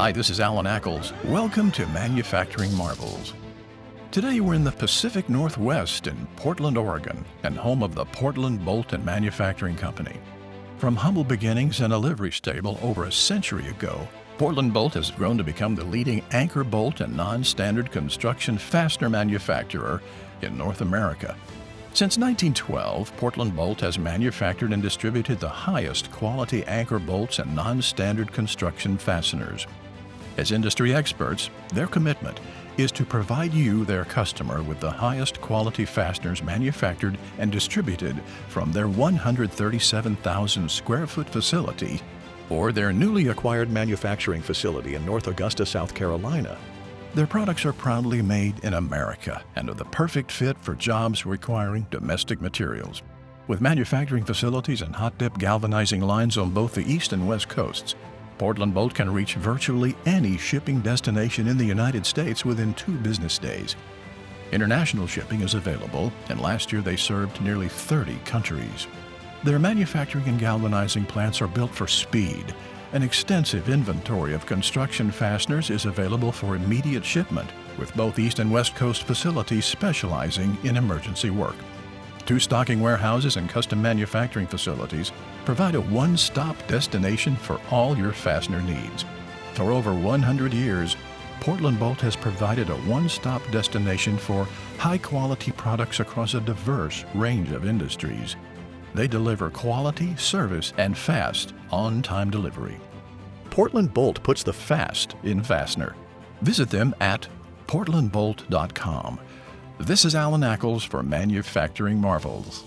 Hi, this is Alan Ackles. Welcome to Manufacturing Marvels. Today we're in the Pacific Northwest in Portland, Oregon, and home of the Portland Bolt and Manufacturing Company. From humble beginnings in a livery stable over a century ago, Portland Bolt has grown to become the leading anchor bolt and non-standard construction fastener manufacturer in North America. Since 1912, Portland Bolt has manufactured and distributed the highest quality anchor bolts and non-standard construction fasteners. As industry experts, their commitment is to provide you, their customer, with the highest quality fasteners manufactured and distributed from their 137,000 square foot facility or their newly acquired manufacturing facility in North Augusta, South Carolina. Their products are proudly made in America and are the perfect fit for jobs requiring domestic materials. With manufacturing facilities and hot-dip galvanizing lines on both the east and west coasts, Portland Bolt can reach virtually any shipping destination in the United States within 2 business days. International shipping is available, and last year they served nearly 30 countries. Their manufacturing and galvanizing plants are built for speed. An extensive inventory of construction fasteners is available for immediate shipment, with both East and West Coast facilities specializing in emergency work. 2 stocking warehouses and custom manufacturing facilities provide a one-stop destination for all your fastener needs. For over 100 years, Portland Bolt has provided a one-stop destination for high-quality products across a diverse range of industries. They deliver quality, service, and fast, on-time delivery. Portland Bolt puts the fast in fastener. Visit them at portlandbolt.com. This is Alan Ackles for Manufacturing Marvels.